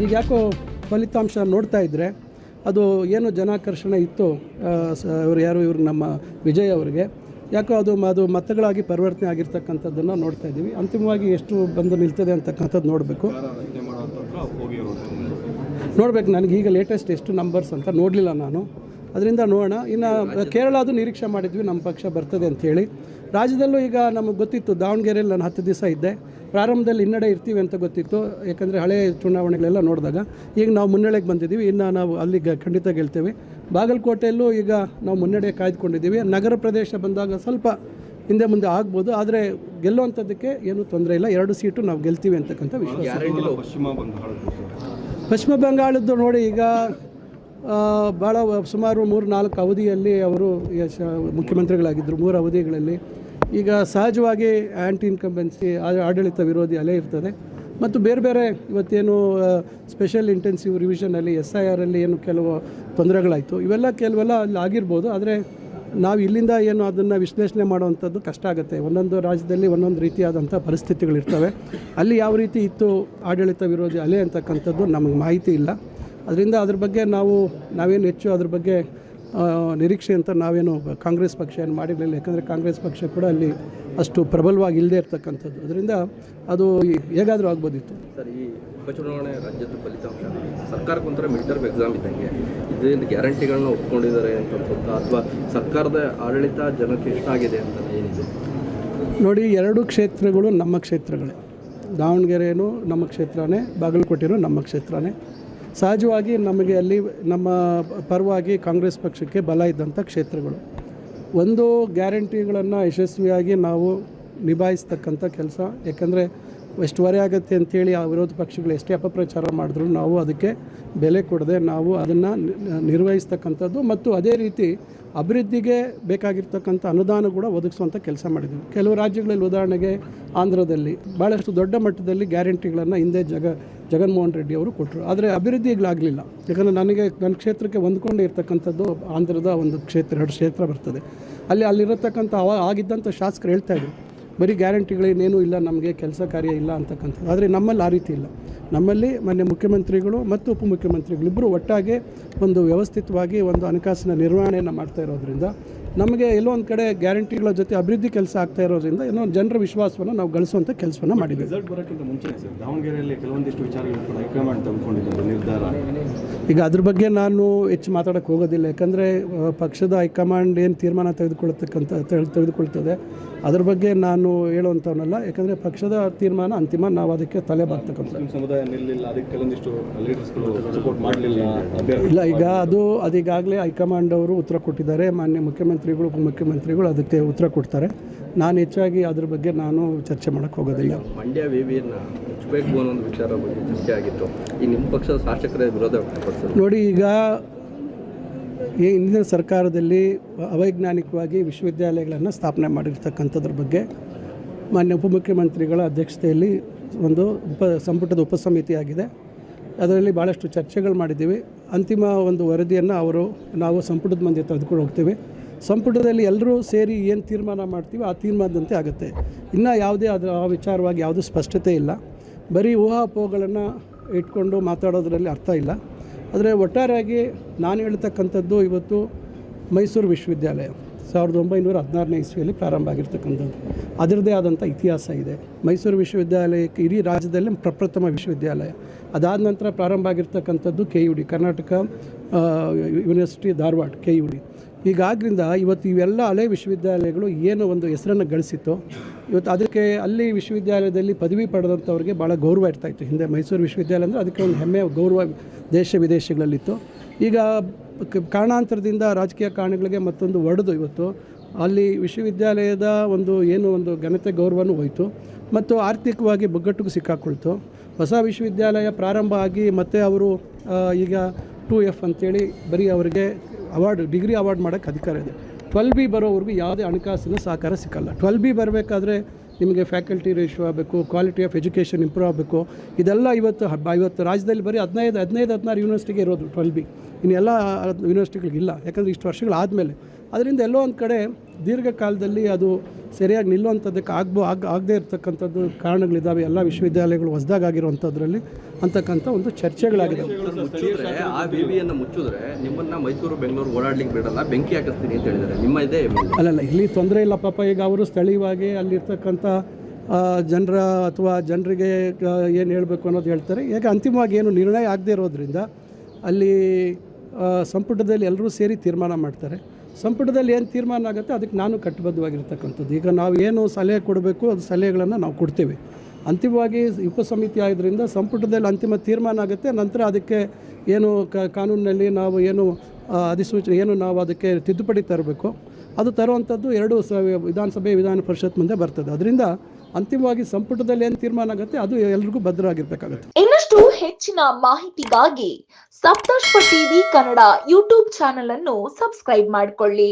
ಈಗ ಯಾಕೋ ಫಲಿತಾಂಶ ನೋಡ್ತಾ ಇದ್ದರೆ ಅದು ಏನು ಜನಾಕರ್ಷಣೆ ಇತ್ತು ಇವರು ನಮ್ಮ ವಿಜಯ್ ಅವರಿಗೆ ಯಾಕೋ ಅದು ಮತಗಳಾಗಿ ಪರಿವರ್ತನೆ ಆಗಿರ್ತಕ್ಕಂಥದ್ದನ್ನು ನೋಡ್ತಾ ಇದ್ದೀವಿ. ಅಂತಿಮವಾಗಿ ಎಷ್ಟು ಬಂದು ನಿಲ್ತದೆ ಅಂತಕ್ಕಂಥದ್ದು ನೋಡಬೇಕು. ನನಗೆ ಈಗ ಲೇಟೆಸ್ಟ್ ಎಷ್ಟು ನಂಬರ್ಸ್ ಅಂತ ನೋಡಲಿಲ್ಲ ನಾನು, ಅದರಿಂದ ನೋಡೋಣ. ಇನ್ನು ಕೇರಳದು ನಿರೀಕ್ಷೆ ಮಾಡಿದ್ವಿ ನಮ್ಮ ಪಕ್ಷ ಬರ್ತದೆ ಅಂಥೇಳಿ. ರಾಜ್ಯದಲ್ಲೂ ಈಗ ನಮಗೆ ಗೊತ್ತಿತ್ತು, ದಾವಣಗೆರೆಯಲ್ಲಿ ನಾನು 10 ದಿವಸ ಇದ್ದೆ, ಪ್ರಾರಂಭದಲ್ಲಿ ಹಿನ್ನಡೆ ಇರ್ತೀವಿ ಅಂತ ಗೊತ್ತಿತ್ತು, ಯಾಕಂದರೆ ಹಳೆ ಚುನಾವಣೆಗಳೆಲ್ಲ ನೋಡಿದಾಗ. ಈಗ ನಾವು ಮುನ್ನಡೆಗೆ ಬಂದಿದ್ದೀವಿ, ಇನ್ನು ನಾವು ಅಲ್ಲಿಗೆ ಖಂಡಿತ ಗೆಲ್ತೇವೆ. ಬಾಗಲಕೋಟೆಯಲ್ಲೂ ಈಗ ನಾವು ಮುನ್ನಡೆ ಕಾಯ್ದುಕೊಂಡಿದ್ದೀವಿ. ನಗರ ಪ್ರದೇಶ ಬಂದಾಗ ಸ್ವಲ್ಪ ಹಿಂದೆ ಮುಂದೆ ಆಗ್ಬೋದು, ಆದರೆ ಗೆಲ್ಲುವಂಥದ್ದಕ್ಕೆ ಏನೂ ತೊಂದರೆ ಇಲ್ಲ. 2 ಸೀಟು ನಾವು ಗೆಲ್ತೀವಿ ಅಂತಕ್ಕಂಥ ವಿಶ್ವಾಸ. ಪಶ್ಚಿಮ ಬಂಗಾಳದ್ದು ನೋಡಿ, ಈಗ ಭಾಳ ಸುಮಾರು 3-4 ಅವಧಿಯಲ್ಲಿ ಅವರು ಮುಖ್ಯಮಂತ್ರಿಗಳಾಗಿದ್ದರು. 3 ಅವಧಿಗಳಲ್ಲಿ ಈಗ ಸಹಜವಾಗಿ ಆ್ಯಂಟಿ ಇನ್ಕಂಬೆನ್ಸಿ, ಆಡಳಿತ ವಿರೋಧಿ ಅಲೆ ಇರ್ತದೆ. ಮತ್ತು ಬೇರೆ ಬೇರೆ ಇವತ್ತೇನು ಸ್ಪೆಷಲ್ ಇಂಟೆನ್ಸಿವ್ ರಿವಿಷನಲ್ಲಿ SIR ಅಲ್ಲಿ ಏನು ಕೆಲವು ತೊಂದರೆಗಳಾಯಿತು, ಇವೆಲ್ಲ ಕೆಲವೆಲ್ಲ ಅಲ್ಲಿ ಆಗಿರ್ಬೋದು. ಆದರೆ ನಾವು ಇಲ್ಲಿಂದ ಏನು ಅದನ್ನು ವಿಶ್ಲೇಷಣೆ ಮಾಡುವಂಥದ್ದು ಕಷ್ಟ ಆಗುತ್ತೆ. ಒಂದೊಂದು ರಾಜ್ಯದಲ್ಲಿ ಒಂದೊಂದು ರೀತಿಯಾದಂಥ ಪರಿಸ್ಥಿತಿಗಳಿರ್ತವೆ. ಅಲ್ಲಿ ಯಾವ ರೀತಿ ಇತ್ತು ಆಡಳಿತ ವಿರೋಧಿ ಅಲೆ ಅಂತಕ್ಕಂಥದ್ದು ನಮಗೆ ಮಾಹಿತಿ ಇಲ್ಲ. ಅದರಿಂದ ಅದ್ರ ಬಗ್ಗೆ ನಾವೇನು ಹೆಚ್ಚು ಅದ್ರ ಬಗ್ಗೆ ನಿರೀಕ್ಷೆ ಅಂತ ನಾವೇನು ಕಾಂಗ್ರೆಸ್ ಪಕ್ಷ ಏನು ಮಾಡಿರಲಿಲ್ಲ. ಯಾಕಂದರೆ ಕಾಂಗ್ರೆಸ್ ಪಕ್ಷ ಕೂಡ ಅಲ್ಲಿ ಅಷ್ಟು ಪ್ರಬಲವಾಗಿ ಇಲ್ಲದೆ ಇರ್ತಕ್ಕಂಥದ್ದು. ಅದರಿಂದ ಅದು ಹೇಗಾದರೂ ಆಗ್ಬೋದಿತ್ತು. ಸರ್, ಈ ಉಪಚುನಾವಣೆ ರಾಜ್ಯದ ಫಲಿತಾಂಶ ಸರ್ಕಾರಕ್ಕೊಂಥರ ಮಿಡ್ ಟರ್ಮ್ ಎಕ್ಸಾಮ್ ಇದ್ದಂಗೆ ಇದರಿಂದ ಗ್ಯಾರಂಟಿಗಳನ್ನ ಒಪ್ಕೊಂಡಿದ್ದಾರೆ ಅಂತ ಅನ್ಸುತ್ತಾ, ಅಥವಾ ಸರ್ಕಾರದ ಆಡಳಿತ ಜನಕ್ಕೆ ಇಷ್ಟ ಆಗಿದೆ ಅಂತ ಏನಿದೆ? ನೋಡಿ, 2 ಕ್ಷೇತ್ರಗಳು ನಮ್ಮ ಕ್ಷೇತ್ರಗಳೇ. ದಾವಣಗೆರೆನೂ ನಮ್ಮ ಕ್ಷೇತ್ರನೇ, ಬಾಗಲಕೋಟೆನೂ ನಮ್ಮ ಕ್ಷೇತ್ರನೇ. ಸಹಜವಾಗಿ ನಮಗೆ ಅಲ್ಲಿ ನಮ್ಮ ಪರವಾಗಿ ಕಾಂಗ್ರೆಸ್ ಪಕ್ಷಕ್ಕೆ ಬಲ ಇದ್ದಂಥ ಕ್ಷೇತ್ರಗಳು. ಒಂದು ಗ್ಯಾರಂಟಿಗಳನ್ನು ಯಶಸ್ವಿಯಾಗಿ ನಾವು ನಿಭಾಯಿಸ್ತಕ್ಕಂಥ ಕೆಲಸ. ಯಾಕಂದರೆ ಎಷ್ಟು ಹೊರೆ ಆಗುತ್ತೆ ಅಂಥೇಳಿ ಆ ವಿರೋಧ ಪಕ್ಷಗಳು ಎಷ್ಟೇ ಅಪಪ್ರಚಾರ ಮಾಡಿದ್ರು ನಾವು ಅದಕ್ಕೆ ಬೆಲೆ ಕೊಡದೆ ನಾವು ಅದನ್ನು ನಿರ್ವಹಿಸ್ತಕ್ಕಂಥದ್ದು. ಮತ್ತು ಅದೇ ರೀತಿ ಅಭಿವೃದ್ಧಿಗೆ ಬೇಕಾಗಿರ್ತಕ್ಕಂಥ ಅನುದಾನ ಕೂಡ ಒದಗಿಸುವಂಥ ಕೆಲಸ ಮಾಡಿದ್ದೀವಿ. ಕೆಲವು ರಾಜ್ಯಗಳಲ್ಲಿ, ಉದಾಹರಣೆಗೆ ಆಂಧ್ರದಲ್ಲಿ ಭಾಳಷ್ಟು ದೊಡ್ಡ ಮಟ್ಟದಲ್ಲಿ ಗ್ಯಾರಂಟಿಗಳನ್ನು ಹಿಂದೆ ಜಗನ್ಮೋಹನ್ ರೆಡ್ಡಿ ಅವರು ಕೊಟ್ಟರು. ಆದರೆ ಅಭಿವೃದ್ಧಿಗಳಾಗಲಿಲ್ಲ. ಯಾಕಂದರೆ ನನ್ನ ಕ್ಷೇತ್ರಕ್ಕೆ ಹೊಂದ್ಕೊಂಡೇ ಇರ್ತಕ್ಕಂಥದ್ದು ಆಂಧ್ರದ ಒಂದು ಕ್ಷೇತ್ರ, 2 ಕ್ಷೇತ್ರ ಬರ್ತದೆ. ಅಲ್ಲಿರತಕ್ಕಂಥ ಆಗಿದ್ದಂಥ ಶಾಸಕರು ಹೇಳ್ತಾಯಿದ್ರು, ಬರೀ ಗ್ಯಾರಂಟಿಗಳೇನೇನೂ ಇಲ್ಲ, ನಮಗೆ ಕೆಲಸ ಕಾರ್ಯ ಇಲ್ಲ ಅಂತಕ್ಕಂಥದ್ದು. ಆದರೆ ನಮ್ಮಲ್ಲಿ ಆ ರೀತಿ ಇಲ್ಲ. ನಮ್ಮಲ್ಲಿ ಮಾನ್ಯ ಮುಖ್ಯಮಂತ್ರಿಗಳು ಮತ್ತು ಉಪಮುಖ್ಯಮಂತ್ರಿಗಳಿಬ್ಬರು ಒಟ್ಟಾಗಿ ಒಂದು ವ್ಯವಸ್ಥಿತವಾಗಿ ಒಂದು ಹಣಕಾಸಿನ ನಿರ್ವಹಣೆಯನ್ನು ಮಾಡ್ತಾ ಇರೋದ್ರಿಂದ ನಮಗೆ ಎಲ್ಲೋ ಒಂದು ಕಡೆ ಗ್ಯಾರಂಟಿಗಳ ಜೊತೆ ಅಭಿವೃದ್ಧಿ ಕೆಲಸ ಆಗ್ತಾ ಇರೋದ್ರಿಂದ ಏನೋ ಜನರ ವಿಶ್ವಾಸವನ್ನು ನಾವು ಗಳಿಸುವಂಥ ಕೆಲಸವನ್ನು ಮಾಡಿದ್ದೀವಿ. ರಿಸಲ್ಟ್ ಬರೋಕ್ಕಿಂತ ಮುಂಚೆ ಸರ್, ದಾವಣಗೆರೆಯಲ್ಲಿ ಕೆಲವೊಂದಿಷ್ಟು ವಿಚಾರಗಳು ಕೂಡ ಹೈಕಮಾಂಡ್ ತೆಗೆದುಕೊಂಡಿದ್ದಾರೆ ನಿರ್ಧಾರ. ಈಗ ಅದ್ರ ಬಗ್ಗೆ ನಾನು ಹೆಚ್ಚು ಮಾತಾಡೋಕ್ಕೆ ಹೋಗೋದಿಲ್ಲ. ಯಾಕಂದರೆ ಪಕ್ಷದ ಹೈಕಮಾಂಡ್ ಏನು ತೀರ್ಮಾನ ತೆಗೆದುಕೊಳ್ತದೆ ಅದ್ರ ಬಗ್ಗೆ ನಾನು ಹೇಳುವಂಥವನ್ನಲ್ಲ. ಯಾಕಂದರೆ ಪಕ್ಷದ ತೀರ್ಮಾನ ಅಂತಿಮ, ನಾವು ಅದಕ್ಕೆ ತಲೆ ಬಾಗ್ತಕ್ಕಂಥ ಸಮುದಾಯ ನಿಲ್ಲಿಲ್ಲ, ಅದಕ್ಕೆ ಕೆಲವೊಂದಿಷ್ಟು ಲೀಡರ್ಸ್ಗಳು ಸಪೋರ್ಟ್ ಮಾಡಲಿಲ್ಲ ಇಲ್ಲ. ಈಗ ಅದೀಗಾಗಲೇ ಹೈಕಮಾಂಡ್ ಅವರು ಉತ್ತರ ಕೊಟ್ಟಿದ್ದಾರೆ. ಮಾನ್ಯ ಮುಖ್ಯಮಂತ್ರಿಗಳು, ಉಪಮುಖ್ಯಮಂತ್ರಿಗಳು ಅದಕ್ಕೆ ಉತ್ತರ ಕೊಡ್ತಾರೆ. ನಾನು ಹೆಚ್ಚಾಗಿ ಅದ್ರ ಬಗ್ಗೆ ನಾನು ಚರ್ಚೆ ಮಾಡೋಕ್ಕೆ ಹೋಗೋದಿಲ್ಲ. ಮಂಡ್ಯ ವಿವಿಯನ್ನು ಮುಚ್ಚಬೇಕು ಅನ್ನೋ ಒಂದು ವಿಚಾರ ಬಗ್ಗೆ ಚರ್ಚೆ ಆಗಿತ್ತು. ಈ ನಿಮ್ಮ ಪಕ್ಷದ ಶಾಸಕರೇ ವಿರೋಧ ವ್ಯಕ್ತಪಡಿಸಿದ್ರು. ನೋಡಿ, ಈಗ ಹಿಂದಿನ ಸರ್ಕಾರದಲ್ಲಿ ಅವೈಜ್ಞಾನಿಕವಾಗಿ ವಿಶ್ವವಿದ್ಯಾಲಯಗಳನ್ನು ಸ್ಥಾಪನೆ ಮಾಡಿರ್ತಕ್ಕಂಥದ್ರ ಬಗ್ಗೆ ಮಾನ್ಯ ಉಪಮುಖ್ಯಮಂತ್ರಿಗಳ ಅಧ್ಯಕ್ಷತೆಯಲ್ಲಿ ಒಂದು ಸಂಪುಟದ ಉಪಸಮಿತಿ ಆಗಿದೆ. ಅದರಲ್ಲಿ ಭಾಳಷ್ಟು ಚರ್ಚೆಗಳು ಮಾಡಿದ್ದೀವಿ. ಅಂತಿಮ ಒಂದು ವರದಿಯನ್ನು ನಾವು ಸಂಪುಟದ ಮಂದಿ ತೆಗೆದುಕೊಂಡು ಹೋಗ್ತೀವಿ. ಸಂಪುಟದಲ್ಲಿ ಎಲ್ಲರೂ ಸೇರಿ ಏನು ತೀರ್ಮಾನ ಮಾಡ್ತೀವಿ ಆ ತೀರ್ಮಾನದಂತೆ ಆಗುತ್ತೆ. ಇನ್ನೂ ಯಾವುದೇ ಆ ವಿಚಾರವಾಗಿ ಯಾವುದೂ ಸ್ಪಷ್ಟತೆ ಇಲ್ಲ. ಬರೀ ಊಹಾಪೋಹಗಳನ್ನು ಇಟ್ಕೊಂಡು ಮಾತಾಡೋದ್ರಲ್ಲಿ ಅರ್ಥ ಇಲ್ಲ. ಆದರೆ ಒಟ್ಟಾರೆಯಾಗಿ ನಾನು ಹೇಳ್ತಕ್ಕಂಥದ್ದು, ಇವತ್ತು ಮೈಸೂರು ವಿಶ್ವವಿದ್ಯಾಲಯ 1916ನೇ ಇಸ್ವಿಯಲ್ಲಿ ಪ್ರಾರಂಭ ಆಗಿರ್ತಕ್ಕಂಥದ್ದು. ಅದರದ್ದೇ ಆದಂಥ ಇತಿಹಾಸ ಇದೆ. ಮೈಸೂರು ವಿಶ್ವವಿದ್ಯಾಲಯಕ್ಕೆ ಇಡೀ ರಾಜ್ಯದಲ್ಲೇ ಪ್ರಪ್ರಥಮ ವಿಶ್ವವಿದ್ಯಾಲಯ. ಅದಾದ ನಂತರ ಪ್ರಾರಂಭ ಆಗಿರ್ತಕ್ಕಂಥದ್ದು KUD, Karnataka university Dharwad, KUD. ಹೀಗಾದ್ರಿಂದ ಇವತ್ತು ಇವೆಲ್ಲ ಹಳೆ ವಿಶ್ವವಿದ್ಯಾಲಯಗಳು ಏನು ಒಂದು ಹೆಸರನ್ನು ಗಳಿಸಿತ್ತು, ಇವತ್ತು ಅದಕ್ಕೆ ಅಲ್ಲಿ ವಿಶ್ವವಿದ್ಯಾಲಯದಲ್ಲಿ ಪದವಿ ಪಡೆದಂಥವ್ರಿಗೆ ಭಾಳ ಗೌರವ ಇರ್ತಾಯಿತ್ತು. ಹಿಂದೆ ಮೈಸೂರು ವಿಶ್ವವಿದ್ಯಾಲಯ ಅಂದರೆ ಅದಕ್ಕೆ ಒಂದು ಹೆಮ್ಮೆ, ಗೌರವ ದೇಶ ವಿದೇಶಗಳಲ್ಲಿತ್ತು. ಈಗ ಕಾರಣಾಂತರದಿಂದ, ರಾಜಕೀಯ ಕಾರಣಗಳಿಗೆ ಮತ್ತೊಂದು ಒಡೆದು ಇವತ್ತು ಅಲ್ಲಿ ವಿಶ್ವವಿದ್ಯಾಲಯದ ಒಂದು ಘನತೆ ಗೌರವನೂ ಹೋಯಿತು ಮತ್ತು ಆರ್ಥಿಕವಾಗಿ ಬಗ್ಗಟ್ಟಿಗೂ ಸಿಕ್ಕಾಕೊಳ್ತು. ಹೊಸ ವಿಶ್ವವಿದ್ಯಾಲಯ ಪ್ರಾರಂಭ ಆಗಿ ಮತ್ತು ಅವರು ಈಗ 2F ಅಂತೇಳಿ ಬರೀ ಅವರಿಗೆ ಡಿಗ್ರಿ ಅವಾರ್ಡ್ ಮಾಡೋಕ್ಕೆ ಅಧಿಕಾರ ಇದೆ. 12B ಬರೋವರೆಗೂ ಯಾವುದೇ ಹಣಕಾಸಿನ ಸಹಕಾರ ಸಿಕ್ಕಲ್ಲ. 12B ಬರಬೇಕಾದ್ರೆ ನಿಮಗೆ ಫ್ಯಾಕಲ್ಟಿ ರೇಷಿಯೋ ಆಗಬೇಕು, ಕ್ವಾಲಿಟಿ ಆಫ್ ಎಜುಕೇಷನ್ ಇಂಪ್ರೂವ್ ಆಗಬೇಕು. ಇದೆಲ್ಲ ಇವತ್ತು ರಾಜ್ಯದಲ್ಲಿ ಬರೀ 15-16 ಯೂನಿವರ್ಸಿಟಿಗೆ ಇರೋದು 12B. ಇನ್ನೆಲ್ಲ ಯೂನಿವರ್ಸಿಟಿಗಳಿಗಿಲ್ಲ. ಯಾಕಂದರೆ ಇಷ್ಟು ವರ್ಷಗಳಾದಮೇಲೆ ಅದರಿಂದ ಎಲ್ಲೋ ಒಂದು ಕಡೆ ದೀರ್ಘಕಾಲದಲ್ಲಿ ಅದು ಸರಿಯಾಗಿ ನಿಲ್ಲುವಂಥದ್ದಕ್ಕೆ ಆಗದೇ ಇರತಕ್ಕಂಥದ್ದು ಕಾರಣಗಳಿದ್ದಾವೆ. ಎಲ್ಲ ವಿಶ್ವವಿದ್ಯಾಲಯಗಳು ಹೊಸದಾಗಿರುವಂಥದ್ರಲ್ಲಿ ಅಂತಕ್ಕಂಥ ಒಂದು ಚರ್ಚೆಗಳಾಗಿದೆ. ಮುಚ್ಚಿದ್ರೆ ಆ ವಿವಿಯನ್ನು ಮುಚ್ಚಿದ್ರೆ ನಿಮ್ಮನ್ನ ಮೈಸೂರು ಬೆಂಗಳೂರು ಓಡಾಡ್ಲಿಕ್ಕೆ ಬಿಡಲ್ಲ, ಬೆಂಕಿ ಹಾಕಿಸ್ತೀನಿ ಅಂತ ಹೇಳಿದ್ದಾರೆ. ನಿಮ್ಮ ಇದೇ ಅಲ್ಲಲ್ಲ, ಇಲ್ಲಿ ತೊಂದರೆ ಇಲ್ಲ ಪಾಪ. ಈಗ ಅವರು ಸ್ಥಳೀಯವಾಗಿ ಅಲ್ಲಿರ್ತಕ್ಕಂಥ ಜನರ ಅಥವಾ ಜನರಿಗೆ ಏನು ಹೇಳಬೇಕು ಅನ್ನೋದು ಹೇಳ್ತಾರೆ. ಈಗ ಅಂತಿಮವಾಗಿ ಏನು ನಿರ್ಣಯ ಆಗದೇ ಇರೋದ್ರಿಂದ ಅಲ್ಲಿ ಸಂಪುಟದಲ್ಲಿ ಎಲ್ಲರೂ ಸೇರಿ ತೀರ್ಮಾನ ಮಾಡ್ತಾರೆ. ಸಂಪುಟದಲ್ಲಿ ಏನು ತೀರ್ಮಾನ ಆಗುತ್ತೆ ಅದಕ್ಕೆ ನಾನು ಕಟ್ಟಿಬದ್ಧವಾಗಿರ್ತಕ್ಕಂಥದ್ದು. ಈಗ ನಾವು ಏನು ಸಲಹೆ ಕೊಡಬೇಕು ಅದು ಸಲಹೆಗಳನ್ನು ನಾವು ಕೊಡ್ತೀವಿ. ಅಂತಿಮವಾಗಿ ಉಪಸಮಿತಿ ಆಗೋದ್ರಿಂದ ಸಂಪುಟದಲ್ಲಿ ಅಂತಿಮ ತೀರ್ಮಾನ ಆಗುತ್ತೆ. ನಂತರ ಅದಕ್ಕೆ ಏನು ಕಾನೂನಿನಲ್ಲಿ ನಾವು ಏನು ಅಧಿಸೂಚನೆ ಏನು ನಾವು ಅದಕ್ಕೆ ತಿದ್ದುಪಡಿ ತರಬೇಕು ಅದು ತರುವಂಥದ್ದು ಎರಡು ವಿಧಾನಸಭೆ ವಿಧಾನ ಪರಿಷತ್ ಮುಂದೆ ಬರ್ತದೆ. ಅದರಿಂದ ಅಂತಿಮವಾಗಿ ಸಂಪುಟದಲ್ಲಿ ಏನು ತೀರ್ಮಾನ ಆಗುತ್ತೆ ಅದು ಎಲ್ರಿಗೂ ಭದ್ರವಾಗಿರ್ಬೇಕಾಗುತ್ತೆ. ಇನ್ನಷ್ಟು ಹೆಚ್ಚಿನ ಮಾಹಿತಿಗಾಗಿ ಸಪ್ತರ್ಷಿ ಟಿವಿ ಕನ್ನಡ ಯೂಟ್ಯೂಬ್ ಚಾನೆಲ್ ಅನ್ನು ಸಬ್ಸ್ಕ್ರೈಬ್ ಮಾಡಿಕೊಳ್ಳಿ.